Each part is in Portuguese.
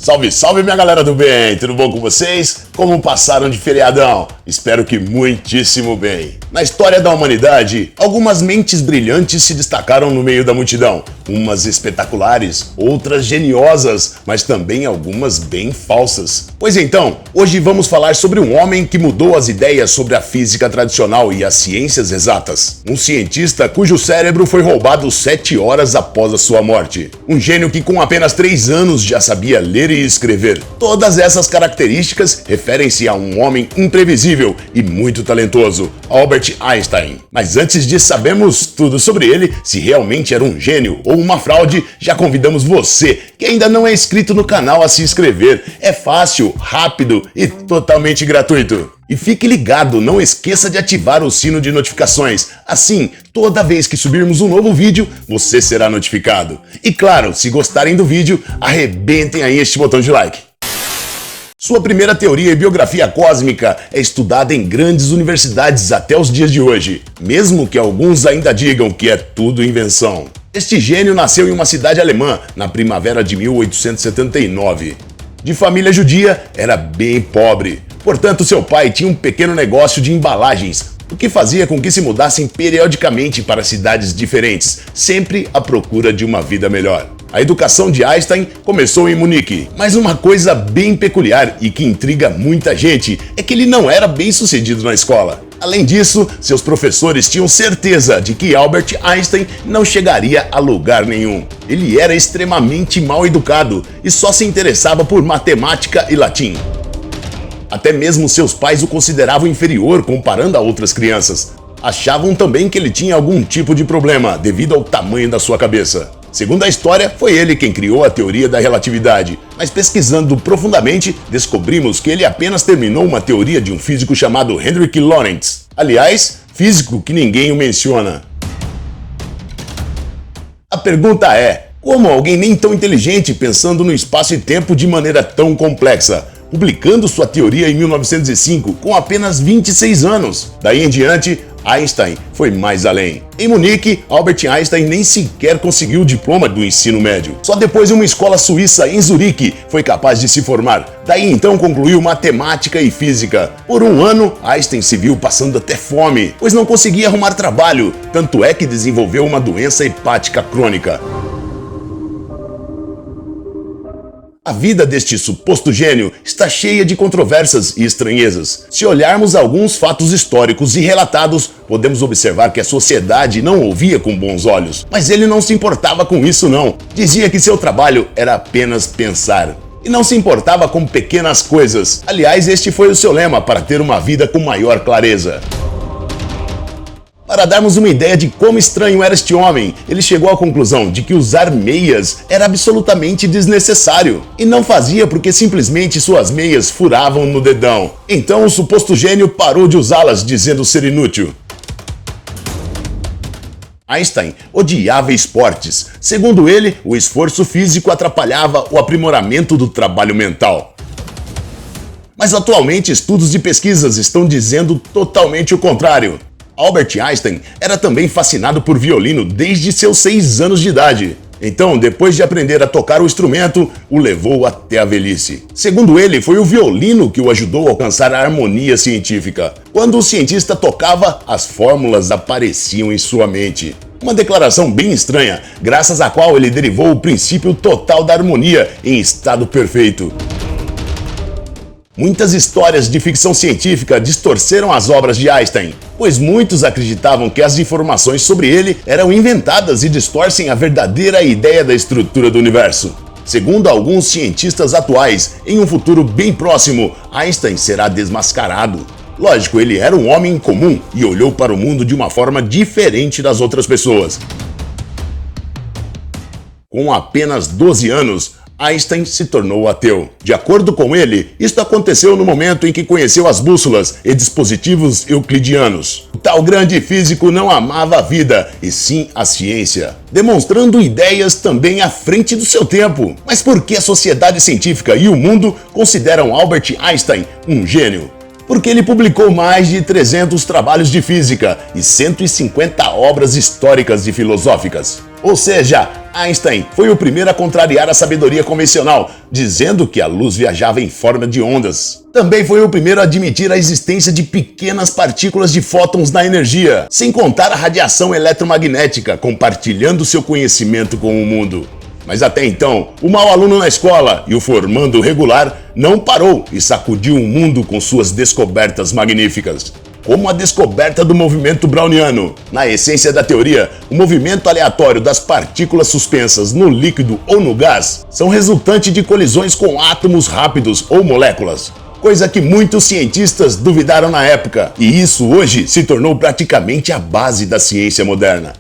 Salve, salve minha galera do bem, tudo bom com vocês? Como passaram de feriadão? Espero que muitíssimo bem. Na história da humanidade, algumas mentes brilhantes se destacaram no meio da multidão. Umas espetaculares, outras geniosas, mas também algumas bem falsas. Pois então, hoje vamos falar sobre um homem que mudou as ideias sobre a física tradicional e as ciências exatas. Um cientista cujo cérebro foi roubado 7 horas após a sua morte. Um gênio que com apenas 3 anos já sabia ler e escrever. Todas essas características referem-se a um homem imprevisível e muito talentoso, Albert Einstein. Mas antes de sabermos tudo sobre ele, se realmente era um gênio ou uma fraude, já convidamos você, que ainda não é inscrito no canal, a se inscrever. É fácil, rápido e totalmente gratuito. E fique ligado, não esqueça de ativar o sino de notificações. Assim, toda vez que subirmos um novo vídeo, você será notificado. E claro, se gostarem do vídeo, arrebentem aí este botão de like. Sua primeira teoria e biografia cósmica é estudada em grandes universidades até os dias de hoje, mesmo que alguns ainda digam que é tudo invenção. Este gênio nasceu em uma cidade alemã na primavera de 1879. De família judia, era bem pobre. Portanto, seu pai tinha um pequeno negócio de embalagens, o que fazia com que se mudassem periodicamente para cidades diferentes, sempre à procura de uma vida melhor. A educação de Einstein começou em Munique, mas uma coisa bem peculiar e que intriga muita gente é que ele não era bem sucedido na escola. Além disso, seus professores tinham certeza de que Albert Einstein não chegaria a lugar nenhum. Ele era extremamente mal educado e só se interessava por matemática e latim. Até mesmo seus pais o consideravam inferior comparando a outras crianças. Achavam também que ele tinha algum tipo de problema devido ao tamanho da sua cabeça. Segundo a história, foi ele quem criou a teoria da relatividade, mas pesquisando profundamente, descobrimos que ele apenas terminou uma teoria de um físico chamado Hendrik Lorentz. Aliás, físico que ninguém o menciona. A pergunta é, como alguém nem tão inteligente pensando no espaço e tempo de maneira tão complexa? Publicando sua teoria em 1905 com apenas 26 anos. Daí em diante, Einstein foi mais além. Em Munique, Albert Einstein nem sequer conseguiu o diploma do ensino médio. Só depois de uma escola suíça em Zurique foi capaz de se formar. Daí então concluiu matemática e física. Por um ano, Einstein se viu passando até fome, pois não conseguia arrumar trabalho. Tanto é que desenvolveu uma doença hepática crônica. A vida deste suposto gênio está cheia de controvérsias e estranhezas. Se olharmos alguns fatos históricos e relatados, podemos observar que a sociedade não o via com bons olhos. Mas ele não se importava com isso não. Dizia que seu trabalho era apenas pensar. E não se importava com pequenas coisas. Aliás, este foi o seu lema para ter uma vida com maior clareza. Para darmos uma ideia de como estranho era este homem, ele chegou à conclusão de que usar meias era absolutamente desnecessário. E não fazia porque simplesmente suas meias furavam no dedão. Então o suposto gênio parou de usá-las, dizendo ser inútil. Einstein odiava esportes. Segundo ele, o esforço físico atrapalhava o aprimoramento do trabalho mental. Mas atualmente estudos e pesquisas estão dizendo totalmente o contrário. Albert Einstein era também fascinado por violino desde seus 6 anos de idade. Então, depois de aprender a tocar o instrumento, o levou até a velhice. Segundo ele, foi o violino que o ajudou a alcançar a harmonia científica. Quando o cientista tocava, as fórmulas apareciam em sua mente. Uma declaração bem estranha, graças à qual ele derivou o princípio total da harmonia em estado perfeito. Muitas histórias de ficção científica distorceram as obras de Einstein, pois muitos acreditavam que as informações sobre ele eram inventadas e distorcem a verdadeira ideia da estrutura do universo. Segundo alguns cientistas atuais, em um futuro bem próximo, Einstein será desmascarado. Lógico, ele era um homem comum e olhou para o mundo de uma forma diferente das outras pessoas. Com apenas 12 anos, Einstein se tornou ateu. De acordo com ele, isto aconteceu no momento em que conheceu as bússolas e dispositivos euclidianos. O tal grande físico não amava a vida, e sim a ciência, demonstrando ideias também à frente do seu tempo. Mas por que a sociedade científica e o mundo consideram Albert Einstein um gênio? porque ele publicou mais de 300 trabalhos de física e 150 obras históricas e filosóficas. Ou seja, Einstein foi o primeiro a contrariar a sabedoria convencional, dizendo que a luz viajava em forma de ondas. Também foi o primeiro a admitir a existência de pequenas partículas de fótons na energia, sem contar a radiação eletromagnética, compartilhando seu conhecimento com o mundo. Mas até então, o mau aluno na escola e o formando regular não parou e sacudiu o mundo com suas descobertas magníficas. Como a descoberta do movimento browniano. Na essência da teoria, o movimento aleatório das partículas suspensas no líquido ou no gás são resultante de colisões com átomos rápidos ou moléculas. Coisa que muitos cientistas duvidaram na época, e isso hoje se tornou praticamente a base da ciência moderna.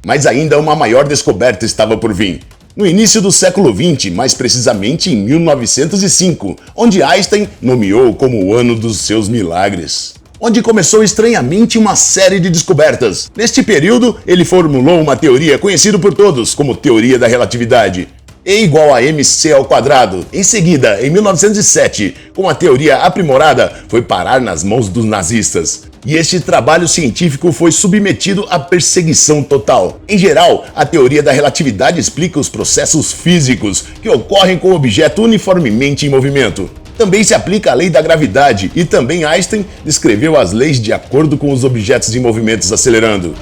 Mas ainda uma maior descoberta estava por vir. No início do século XX, mais precisamente em 1905, onde Einstein nomeou como o ano dos seus milagres. Onde começou estranhamente uma série de descobertas. Neste período, ele formulou uma teoria conhecida por todos como teoria da relatividade. E igual a mc ao quadrado. Em seguida, em 1907, com a teoria aprimorada, foi parar nas mãos dos nazistas. E este trabalho científico foi submetido à perseguição total. Em geral, a teoria da relatividade explica os processos físicos que ocorrem com o objeto uniformemente em movimento. Também se aplica a lei da gravidade e também Einstein descreveu as leis de acordo com os objetos em movimentos acelerando.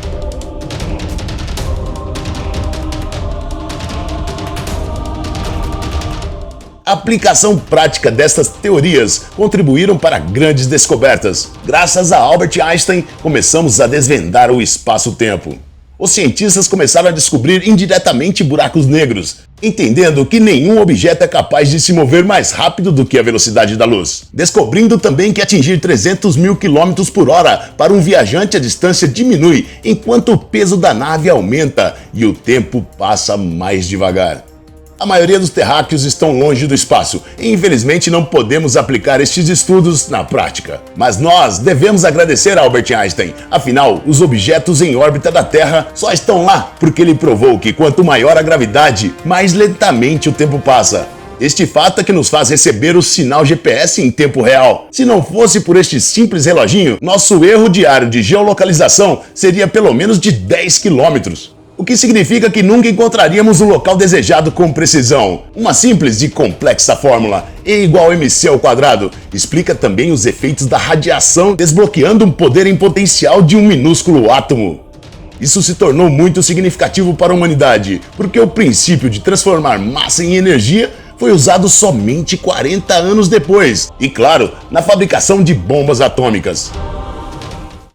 A aplicação prática destas teorias contribuíram para grandes descobertas. Graças a Albert Einstein, começamos a desvendar o espaço-tempo. Os cientistas começaram a descobrir indiretamente buracos negros, entendendo que nenhum objeto é capaz de se mover mais rápido do que a velocidade da luz. Descobrindo também que atingir 300 mil km por hora para um viajante a distância diminui, enquanto o peso da nave aumenta e o tempo passa mais devagar. A maioria dos terráqueos estão longe do espaço e infelizmente não podemos aplicar estes estudos na prática. Mas nós devemos agradecer a Albert Einstein, afinal, os objetos em órbita da Terra só estão lá porque ele provou que quanto maior a gravidade, mais lentamente o tempo passa. Este fato é que nos faz receber o sinal GPS em tempo real. Se não fosse por este simples reloginho, nosso erro diário de geolocalização seria pelo menos de 10 quilômetros. O que significa que nunca encontraríamos o local desejado com precisão. Uma simples e complexa fórmula, E igual mc ao quadrado, explica também os efeitos da radiação, desbloqueando um poder em potencial de um minúsculo átomo. Isso se tornou muito significativo para a humanidade, porque o princípio de transformar massa em energia foi usado somente 40 anos depois, e claro, na fabricação de bombas atômicas.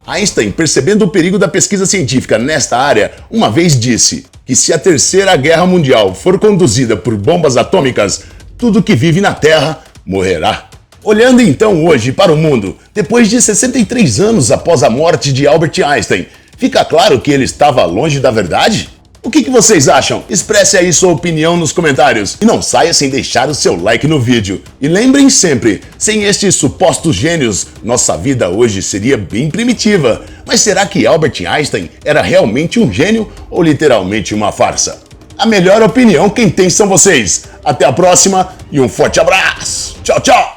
Einstein, percebendo o perigo da pesquisa científica nesta área, uma vez disse que se a Terceira Guerra Mundial for conduzida por bombas atômicas, tudo que vive na Terra morrerá. Olhando então hoje para o mundo, depois de 63 anos após a morte de Albert Einstein, fica claro que ele estava longe da verdade? O que vocês acham? Expresse aí sua opinião nos comentários. E não saia sem deixar o seu like no vídeo. E lembrem sempre, sem estes supostos gênios, nossa vida hoje seria bem primitiva. Mas será que Albert Einstein era realmente um gênio ou literalmente uma farsa? A melhor opinião quem tem são vocês. Até a próxima e um forte abraço. Tchau, tchau!